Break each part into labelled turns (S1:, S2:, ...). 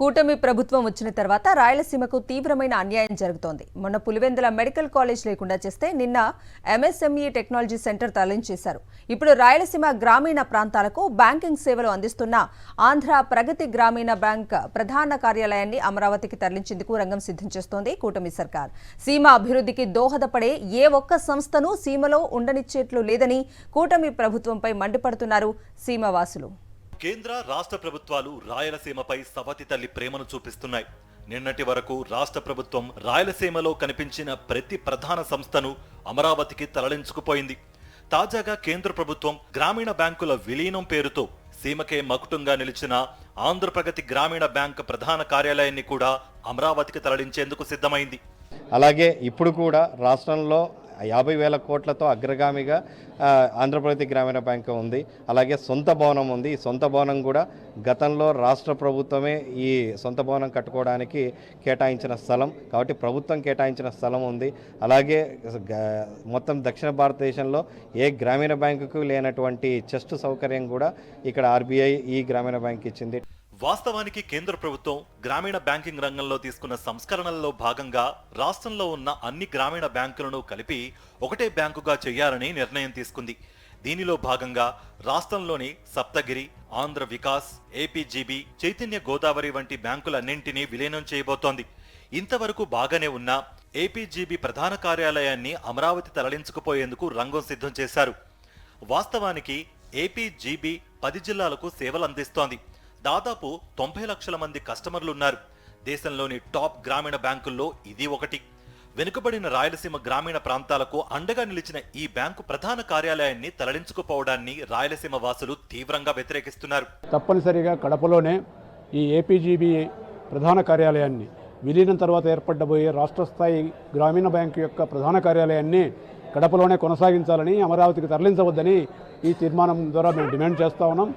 S1: కూటమి ప్రభుత్వం వచ్చిన తర్వాత రాయలసీమకు తీవ్రమైన అన్యాయం జరుగుతోంది. మొన్న పులివెందుల మెడికల్ కాలేజ్ లేకుండా చేస్తే నిన్న ఎంఎస్ఎంఈ టెక్నాలజీ సెంటర్ తరలించేశారు. ఇప్పుడు రాయలసీమ గ్రామీణ ప్రాంతాలకు బ్యాంకింగ్ సేవలు అందిస్తున్న ఆంధ్ర ప్రగతి గ్రామీణ బ్యాంక్ ప్రధాన కార్యాలయాన్ని అమరావతికి తరలించేందుకు రంగం సిద్ధం చేస్తోంది కూటమి సర్కార్. సీమ అభివృద్ధికి దోహదపడే ఏ ఒక్క సంస్థను సీమలో ఉండనిచ్చేట్లు లేదని కూటమి ప్రభుత్వంపై మండిపడుతున్నారు సీమవాసులు.
S2: కేంద్ర రాష్ట్ర ప్రభుత్వాలు రాయలసీమపై సవతి తల్లి ప్రేమను చూపిస్తున్నాయి. నిన్నటి వరకు రాష్ట్ర ప్రభుత్వం రాయలసీమలో కనిపించిన ప్రతి ప్రధాన సంస్థను అమరావతికి తరలించుకుపోయింది. తాజాగా కేంద్ర ప్రభుత్వం గ్రామీణ బ్యాంకుల విలీనం పేరుతో సీమకే మకుటంగా నిలిచిన ఆంధ్రప్రగతి గ్రామీణ బ్యాంక్ ప్రధాన కార్యాలయాన్ని కూడా అమరావతికి తరలించేందుకు సిద్ధమైంది.
S3: అలాగే ఇప్పుడు కూడా రాష్ట్రంలో 50,000 కోట్లతో అగ్రగామిగా ఆంధ్రప్రగతి గ్రామీణ బ్యాంకు ఉంది. అలాగే సొంత భవనం ఉంది. ఈ సొంత భవనం కూడా గతంలో రాష్ట్ర ప్రభుత్వమే ఈ సొంత భవనం కట్టుకోవడానికి కేటాయించిన స్థలం కాబట్టి ప్రభుత్వం కేటాయించిన స్థలం ఉంది. అలాగే మొత్తం దక్షిణ భారతదేశంలో ఏ గ్రామీణ బ్యాంకుకు లేనటువంటి చెస్ట్ సౌకర్యం కూడా ఇక్కడ ఆర్బీఐ ఈ గ్రామీణ బ్యాంక్ ఇచ్చింది.
S2: వాస్తవానికి కేంద్ర ప్రభుత్వం గ్రామీణ బ్యాంకింగ్ రంగంలో తీసుకున్న సంస్కరణల్లో భాగంగా రాష్ట్రంలో ఉన్న అన్ని గ్రామీణ బ్యాంకులను కలిపి ఒకటే బ్యాంకుగా చేయాలని నిర్ణయం తీసుకుంది. దీనిలో భాగంగా రాష్ట్రంలోని సప్తగిరి, ఆంధ్ర వికాస్, ఏపీజీబీ, చైతన్య గోదావరి వంటి బ్యాంకులన్నింటినీ విలీనం చేయబోతోంది. ఇంతవరకు బాగానే ఉన్న ఏపీజీబీ ప్రధాన కార్యాలయాన్ని అమరావతి తరలించుకుపోయేందుకు రంగం సిద్ధం చేశారు. వాస్తవానికి ఏపీజీబీ 10 జిల్లాలకు సేవలు అందిస్తోంది. దాదాపు 90 లక్షల మంది కస్టమర్లున్నారు. దేశంలోని టాప్ గ్రామీణ బ్యాంకుల్లో ఇది ఒకటి. వెనుకబడిన రాయలసీమ గ్రామీణ ప్రాంతాలకు అండగా నిలిచిన ఈ బ్యాంకు ప్రధాన కార్యాలయాన్ని తరలించుకుపోవడాన్ని రాయలసీమ వాసులు తీవ్రంగా వ్యతిరేకిస్తున్నారు.
S4: తప్పనిసరిగా కడపలోనే ఈ ఏపీజీబీ ప్రధాన కార్యాలయాన్ని విలీనం తర్వాత ఏర్పడబోయే రాష్ట్ర స్థాయి గ్రామీణ బ్యాంకు యొక్క ప్రధాన కార్యాలయాన్ని కడపలోనే కొనసాగించాలని, అమరావతికి తరలించవద్దని ఈ తీర్మానం ద్వారా మేము డిమాండ్ చేస్తా ఉన్నాం.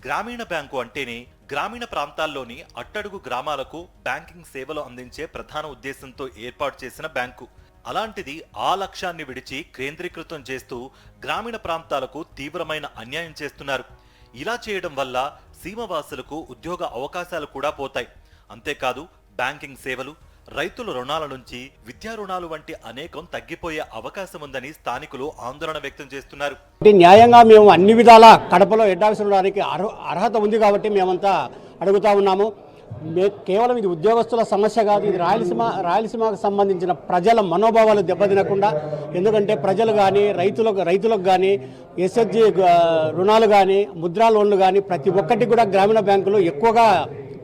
S2: గ్రామీణ బ్యాంకు అంటేనే గ్రామీణ ప్రాంతాల్లోని అట్టడుగు గ్రామాలకు బ్యాంకింగ్ సేవలు అందించే ప్రధాన ఉద్దేశంతో ఏర్పాటు చేసిన బ్యాంకు. అలాంటిది ఆ లక్ష్యాన్ని విడిచి కేంద్రీకృతం చేస్తూ గ్రామీణ ప్రాంతాలకు తీవ్రమైన అన్యాయం చేస్తున్నారు. ఇలా చేయడం వల్ల సీమవాసులకు ఉద్యోగ అవకాశాలు కూడా పోతాయి. అంతేకాదు బ్యాంకింగ్ సేవలు, రైతుల రుణాల నుంచి విద్యా రుణాలు వంటి అనేకం తగ్గిపోయే అవకాశం ఉందని స్థానికులు ఆందోళన వ్యక్తం చేస్తున్నారు.
S5: న్యాయంగా మేము అన్ని విధాల కడపలో హెడ్ ఆఫీస్ ఉండడానికి అర్హత ఉంది కాబట్టి మేమంతా అడుగుతా ఉన్నాము. కేవలం ఇది ఉద్యోగస్తుల సమస్య కాదు, ఇది రాయలసీమకు సంబంధించిన ప్రజల మనోభావాలు దెబ్బతినకుండా, ఎందుకంటే ప్రజలు కానీ రైతులకు కానీ ఎస్హెచ్జి రుణాలు కానీ ముద్రా లోన్లు కానీ ప్రతి ఒక్కటి కూడా గ్రామీణ బ్యాంకులు ఎక్కువగా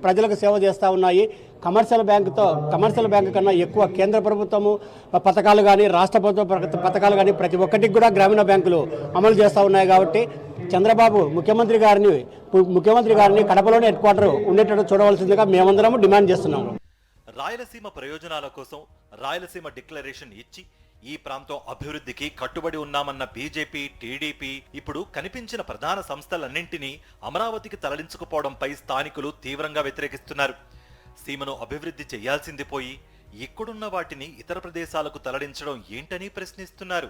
S5: ప్రజలకు సేవ చేస్తూ ఉన్నాయి. కమర్షియల్ బ్యాంకు కన్నా ఎక్కువ కేంద్ర ప్రభుత్వము పథకాలు కానీ రాష్ట్ర ప్రభుత్వ పథకాలు కానీ ప్రతి ఒక్కటికి కూడా గ్రామీణ బ్యాంకులు అమలు చేస్తూ ఉన్నాయి. కాబట్టి చంద్రబాబు ముఖ్యమంత్రి గారిని కడపలోనే హెడ్ క్వార్టర్ ఉండేటట్టు చూడవలసిందిగా మేమందరము డిమాండ్ చేస్తున్నాము.
S2: రాయలసీమ ప్రయోజనాల కోసం రాయలసీమ డిక్లరేషన్ ఇచ్చి ఈ ప్రాంతం అభివృద్ధికి కట్టుబడి ఉన్నామన్న బీజేపీ, టీడీపీ ఇప్పుడు కనిపించిన ప్రధాన సంస్థలన్నింటినీ అమరావతికి తరలించుకుపోవడంపై స్థానికులు తీవ్రంగా వ్యతిరేకిస్తున్నారు. సీమను అభివృద్ధి చేయాల్సింది పోయి ఇక్కడున్న వాటిని ఇతర ప్రదేశాలకు తరలించడం ఏంటని ప్రశ్నిస్తున్నారు.